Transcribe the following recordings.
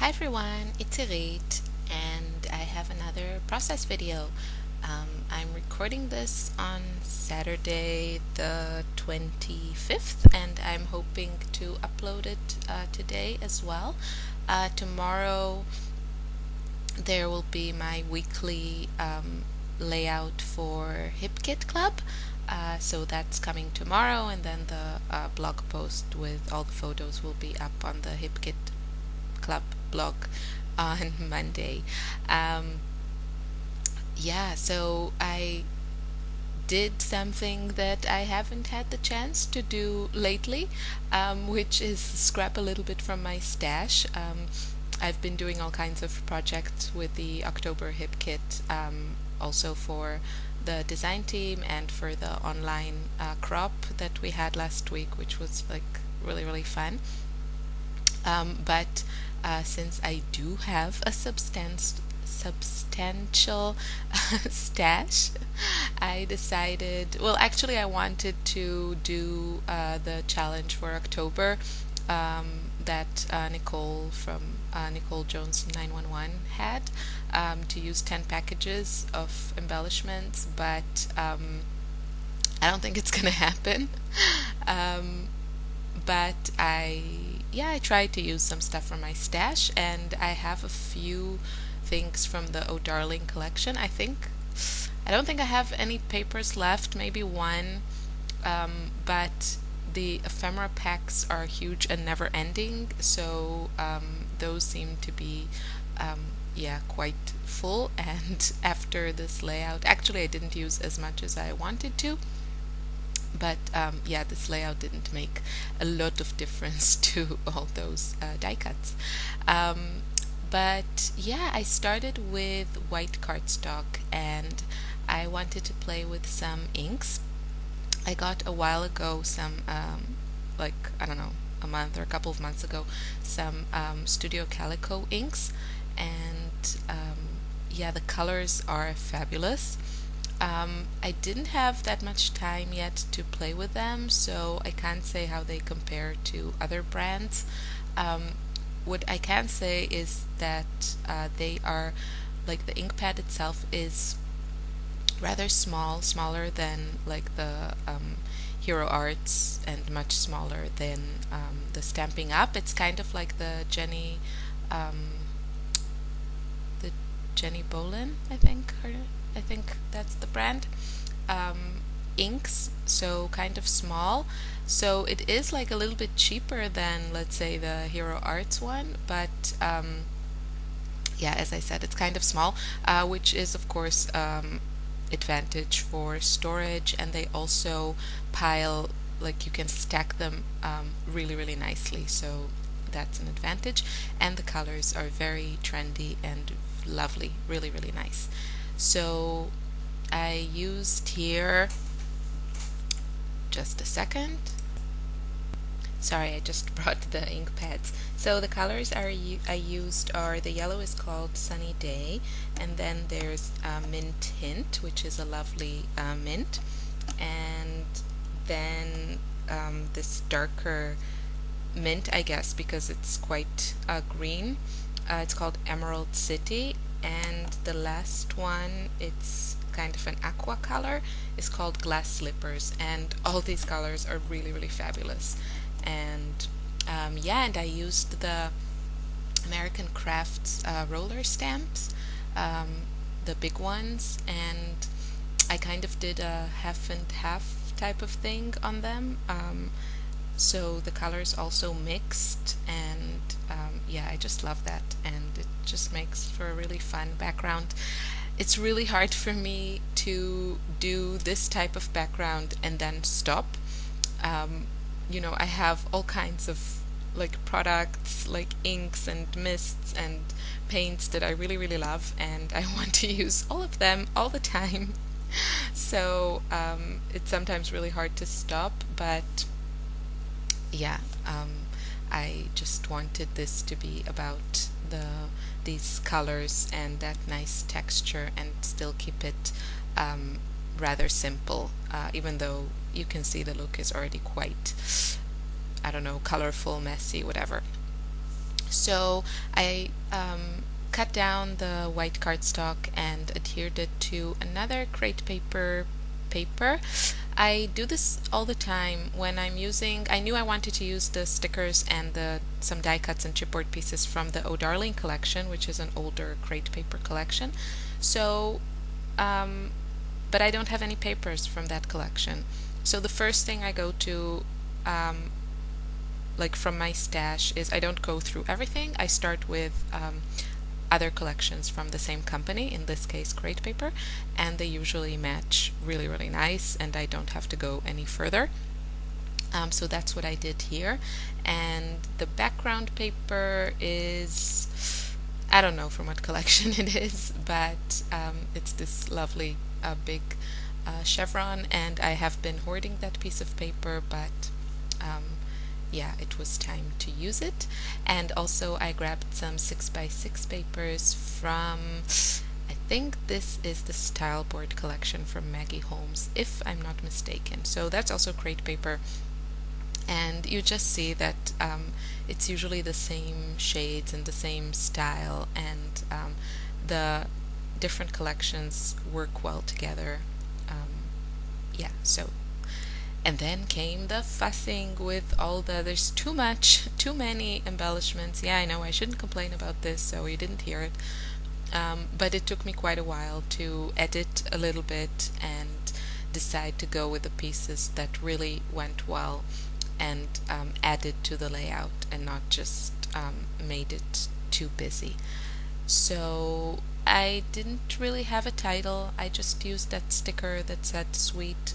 Hi everyone, it's Irit and I have another process video. I'm recording this on Saturday the 25th and I'm hoping to upload it today as well. Tomorrow there will be my weekly layout for HipKit Club. So that's coming tomorrow, and then the blog post with all the photos will be up on the HipKit Club blog on Monday. So I did something that I haven't had the chance to do lately, which is scrap a little bit from my stash. I've been doing all kinds of projects with the October Hip Kit, also for the design team and for the online crop that we had last week, which was like really fun. But since I do have a substantial stash, I decided, well, actually I wanted to do the challenge for October that Nicole from Nicole Jones 911 had, to use 10 packages of embellishments, but I don't think it's gonna happen. But I tried to use some stuff from my stash, and I have a few things from the Oh Darling collection. I don't think I have any papers left, maybe one, but the ephemera packs are huge and never ending, so those seem to be quite full. And after this layout, actually I didn't use as much as I wanted to, but this layout didn't make a lot of difference to all those die cuts. But I started with white cardstock and I wanted to play with some inks. I got a while ago some, I don't know, a month or a couple of months ago, some Studio Calico inks, and the colors are fabulous. I didn't have that much time yet to play with them, so I can't say how they compare to other brands. What I can say is that they are, like, the ink pad itself is rather smaller than like the Hero Arts, and much smaller than the Stamping Up. It's kind of like the Jenny Bolin, I think that's the brand. Inks, so kind of small. So it is like a little bit cheaper than, let's say, the Hero Arts one, but as I said, it's kind of small, which is of course advantage for storage, and they also pile, like, you can stack them really nicely, so that's an advantage. And the colors are very trendy and lovely, really nice. So I used here, just a second, sorry, I just brought the ink pads. So the colors I used are, the yellow is called Sunny Day, and then there's Mint Hint, which is a lovely mint, and then this darker mint, I guess, because it's quite green. It's called Emerald City, and the last one, it's kind of an aqua color, is called Glass Slippers, and all these colors are really fabulous. And and I used the American Crafts roller stamps, the big ones, and I kind of did a half and half type of thing on them, so the colors also mixed, and I just love that, and it just makes for a really fun background. It's really hard for me to do this type of background and then stop. I have all kinds of, like, products, like inks and mists and paints that I really love, and I want to use all of them all the time. So it's sometimes really hard to stop, but I just wanted this to be about these colors and that nice texture, and still keep it rather simple, even though you can see the look is already quite, I don't know, colorful, messy, whatever. So I cut down the white cardstock and adhered it to another crate paper. I do this all the time when I'm using, I knew I wanted to use the stickers and some die cuts and chipboard pieces from the Oh Darling collection, which is an older crate paper collection. So, but I don't have any papers from that collection. So the first thing I go to, like from my stash, is I don't go through everything. I start with other collections from the same company, in this case Crate Paper, and they usually match really, really nice, and I don't have to go any further. So that's what I did here. And the background paper is, I don't know from what collection it is, but it's this lovely big chevron, and I have been hoarding that piece of paper, but yeah, it was time to use it. And also I grabbed some 6x6 papers from, I think this is the Style Board collection from Maggie Holmes, if I'm not mistaken. So that's also crate paper, and you just see that it's usually the same shades and the same style, and the different collections work well together. Yeah, so. And then came the fussing with all there's too many embellishments. Yeah, I know I shouldn't complain about this, so you didn't hear it. But it took me quite a while to edit a little bit and decide to go with the pieces that really went well and added to the layout, and not just made it too busy. So I didn't really have a title. I just used that sticker that said sweet.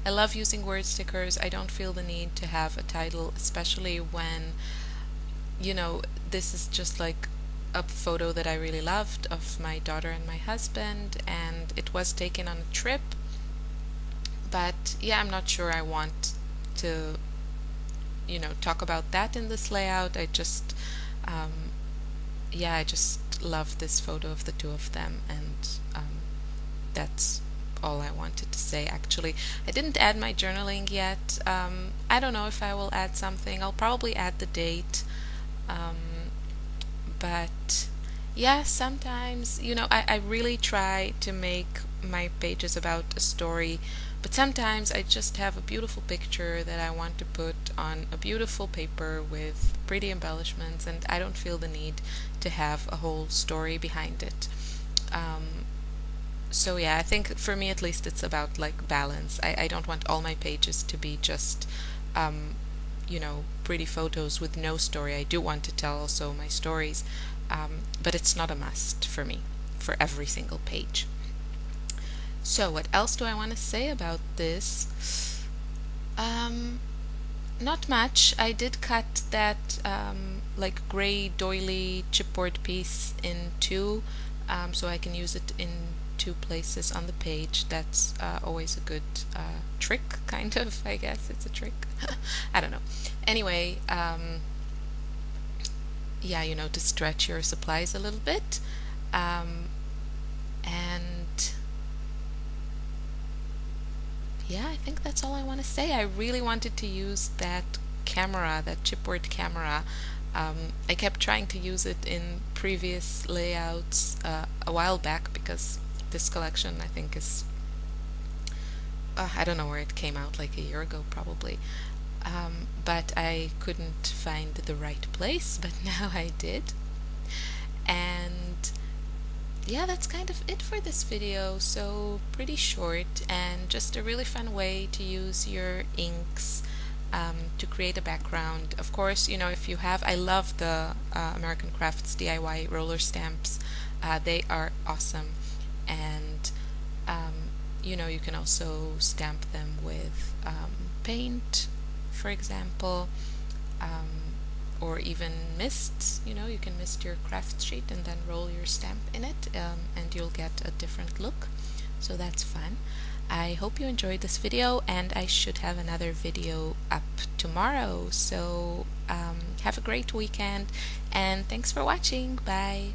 I love using word stickers. I don't feel the need to have a title, especially when, you know, this is just like a photo that I really loved of my daughter and my husband, and it was taken on a trip. But yeah, I'm not sure I want to, talk about that in this layout. I just, yeah, I just love this photo of the two of them, and that's all I wanted to say. Actually, I didn't add my journaling yet. I don't know if I will add something. I'll probably add the date. But yeah, sometimes, I really try to make my pages about a story, but sometimes I just have a beautiful picture that I want to put on a beautiful paper with pretty embellishments, and I don't feel the need to have a whole story behind it. So yeah, I think for me at least it's about like balance. I don't want all my pages to be just pretty photos with no story. I do want to tell also my stories, but it's not a must for me for every single page. So what else do I want to say about this? Not much. I did cut that like gray doily chipboard piece in two, so I can use it in two places on the page. That's always a good trick, kind of. I guess it's a trick. I don't know. Anyway, yeah, to stretch your supplies a little bit. And yeah, I think that's all I want to say. I really wanted to use that camera, that chipboard camera. I kept trying to use it in previous layouts a while back, because this collection I think is, I don't know where it came out, like a year ago probably. But I couldn't find the right place, but now I did. And yeah, that's kind of it for this video. So pretty short, and just a really fun way to use your inks to create a background. Of course, if you have, I love the American Crafts DIY roller stamps. They are awesome, and you can also stamp them with paint, for example, or even mists. You can mist your craft sheet and then roll your stamp in it, and you'll get a different look. So that's fun. I hope you enjoyed this video, and I should have another video up tomorrow. So have a great weekend, and thanks for watching. Bye.